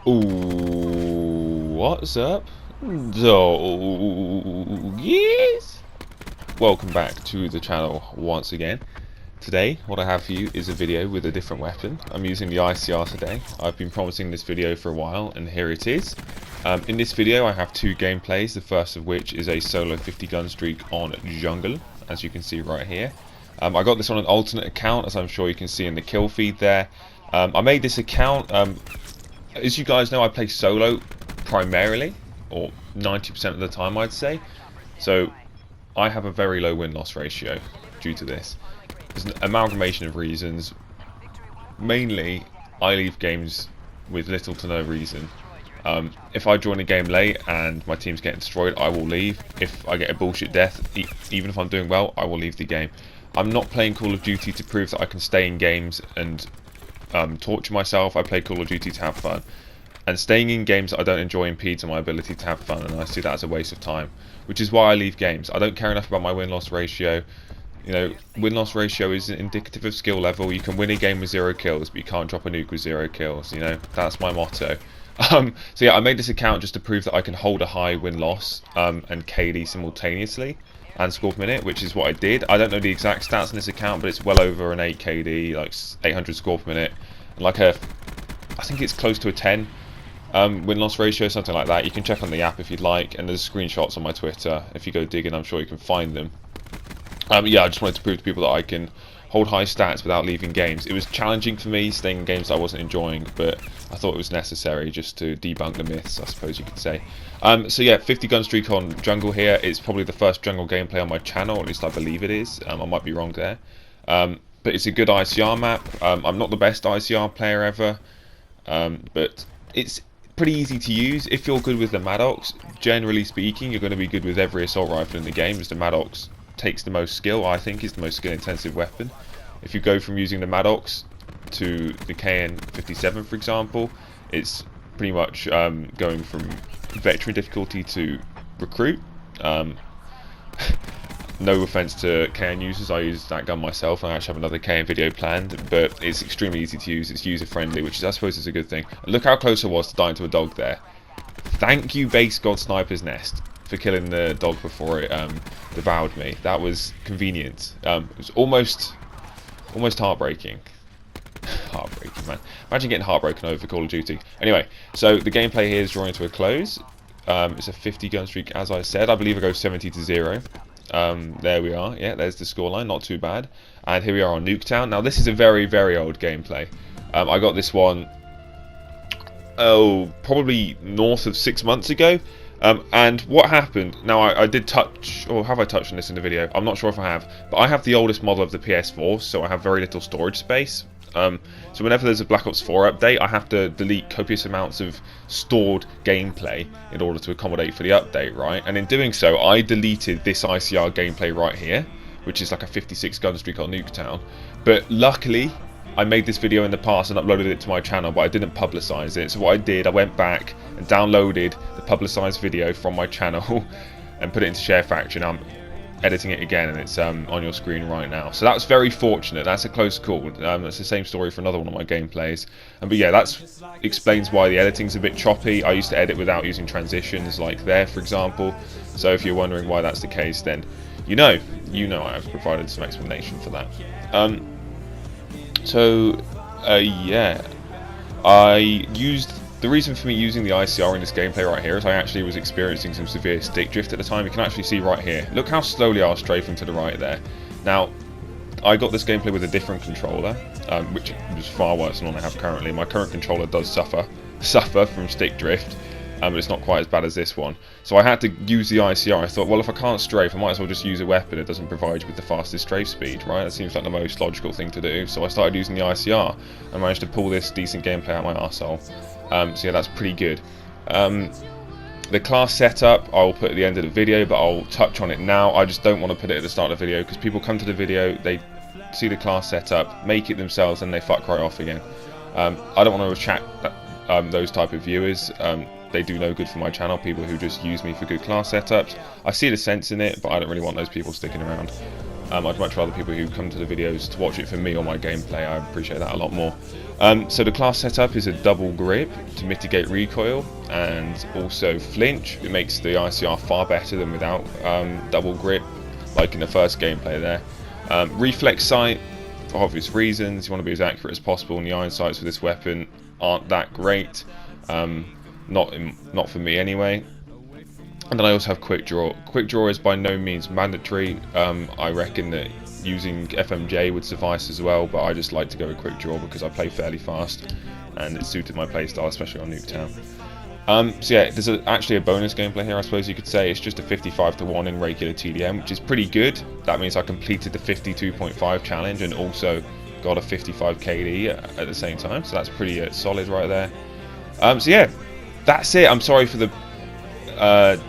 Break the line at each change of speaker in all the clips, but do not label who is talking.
Ooh, what's up, doggies? Welcome back to the channel once again. Today, what I have for you is a video with a different weapon. I'm using the ICR today. I've been promising this video for a while, and here it is. In this video, I have two gameplays, the first of which is a solo 50 gun streak on jungle, as you can see right here. I got this on an alternate account, as I'm sure you can see in the kill feed there. I made this account, as you guys know, I play solo primarily, or 90% of the time I'd say. So I have a very low win-loss ratio due to this. There's an amalgamation of reasons. Mainly, I leave games with little to no reason. If I join a game late and my team's getting destroyed, I will leave. If I get a bullshit death, even if I'm doing well, I will leave the game. I'm not playing Call of Duty to prove that I can stay in games and torture myself. I play Call of Duty to have fun. And staying in games that I don't enjoy impedes on my ability to have fun, and I see that as a waste of time. Which is why I leave games. I don't care enough about my win-loss ratio. You know, win-loss ratio is indicative of skill level. You can win a game with 0 kills, but you can't drop a nuke with 0 kills. You know, that's my motto. So yeah, I made this account just to prove that I can hold a high win-loss and KD simultaneously, and score per minute, which is what I did. I don't know the exact stats on this account, but it's well over an 8 KD, like 800 score per minute, and like I think it's close to a 10 win-loss ratio, something like that. You can check on the app if you'd like, and there's screenshots on my Twitter. If you go digging, I'm sure you can find them. Yeah, I just wanted to prove to people that I can hold high stats without leaving games. It was challenging for me, staying in games I wasn't enjoying, but I thought it was necessary just to debunk the myths, I suppose you could say. So yeah, 50 gun streak on jungle here. It's probably the first jungle gameplay on my channel, at least I believe it is. I might be wrong there. But it's a good ICR map. I'm not the best ICR player ever, but it's pretty easy to use. If you're good with the Maddox, generally speaking, you're going to be good with every assault rifle in the game, as the Maddox takes the most skill. I think is the most skill intensive weapon. If you go from using the Maddox to the KN-57, for example, it's pretty much going from veteran difficulty to recruit. No offense to KN users, I use that gun myself. I actually have another KN video planned, but it's extremely easy to use. It's user friendly, which is, I suppose, is a good thing. And look how close I was to dying to a dog there. Thank you, base god Sniper's Nest, for killing the dog before it devoured me. That was convenient. It was almost heartbreaking. Heartbreaking, man. Imagine getting heartbroken over Call of Duty. Anyway, so the gameplay here is drawing to a close. It's a 50 gun streak, as I said. I believe it goes 70-0. There we are. Yeah, there's the scoreline. Not too bad. And here we are on Nuketown. Now, this is a very, very old gameplay. I got this one, probably north of 6 months ago. And what happened, now I did touch, or have I touched on this in the video? I'm not sure if I have, but I have the oldest model of the PS4, so I have very little storage space. So whenever there's a Black Ops 4 update, I have to delete copious amounts of stored gameplay in order to accommodate for the update, right? And in doing so, I deleted this ICR gameplay right here, which is like a 56 gun streak on Nuketown. But luckily, I made this video in the past and uploaded it to my channel, but I didn't publicize it. So what I did, I went back and downloaded the publicized video from my channel and put it into Share Factory. And I'm editing it again, and it's on your screen right now. So that's very fortunate. That's a close call. That's the same story for another one of my gameplays. But yeah, that explains why the editing's a bit choppy. I used to edit without using transitions, like there, for example. So if you're wondering why that's the case, then you know I have provided some explanation for that. Yeah, the reason for me using the ICR in this gameplay right here is I actually was experiencing some severe stick drift at the time. You can actually see right here. Look how slowly I was strafing to the right there. Now, I got this gameplay with a different controller, which is far worse than one I have currently. My current controller does suffer from stick drift, but it's not quite as bad as this one. So I had to use the ICR. I thought, well, if I can't strafe, I might as well just use a weapon that doesn't provide you with the fastest strafe speed, right? That seems like the most logical thing to do. So I started using the ICR and managed to pull this decent gameplay out my arsehole. So yeah, that's pretty good. The class setup I'll put at the end of the video, but I'll touch on it now. I just don't want to put it at the start of the video, because people come to the video, they see the class setup, make it themselves, and they fuck right off again. I don't want to attract those type of viewers. They do no good for my channel, people who just use me for good class setups. I see the sense in it, but I don't really want those people sticking around. I'd much rather people who come to the videos to watch it for me or my gameplay. I appreciate that a lot more. So the class setup is a double grip to mitigate recoil and also flinch. It makes the ICR far better than without double grip, like in the first gameplay there. Reflex sight, for obvious reasons, you want to be as accurate as possible, and the iron sights for this weapon aren't that great. Not for me anyway. And then I also have quick draw. Quick draw is by no means mandatory. I reckon that using FMJ would suffice as well, but I just like to go with quick draw because I play fairly fast and it suited my playstyle, especially on Nuketown. So yeah, there's actually a bonus gameplay here, I suppose you could say. It's just a 55-1 in regular TDM, which is pretty good. That means I completed the 52.5 challenge and also got a 55 KD at the same time, so that's pretty solid right there. So yeah, that's it. I'm sorry for the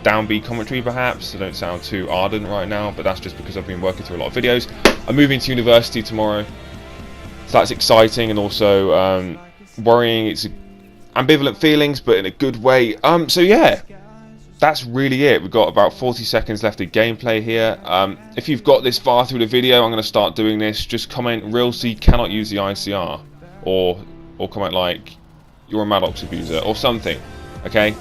downbeat commentary, perhaps. I don't sound too ardent right now, but that's just because I've been working through a lot of videos. I'm moving to university tomorrow, so that's exciting and also worrying. It's ambivalent feelings, but in a good way. So yeah, that's really it. We've got about 40 seconds left of gameplay here. If you've got this far through the video, I'm going to start doing this. Just comment Reallcy cannot use the ICR, or comment like you're a Maddox abuser or something, okay?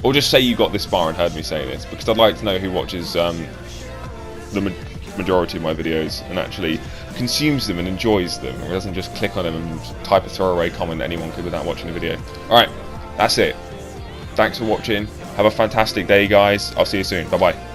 Or just say you got this far and heard me say this, because I'd like to know who watches the majority of my videos and actually consumes them and enjoys them, or doesn't just click on them and type a throwaway comment that anyone could without watching the video. Alright, that's it. Thanks for watching. Have a fantastic day, guys. I'll see you soon. Bye-bye.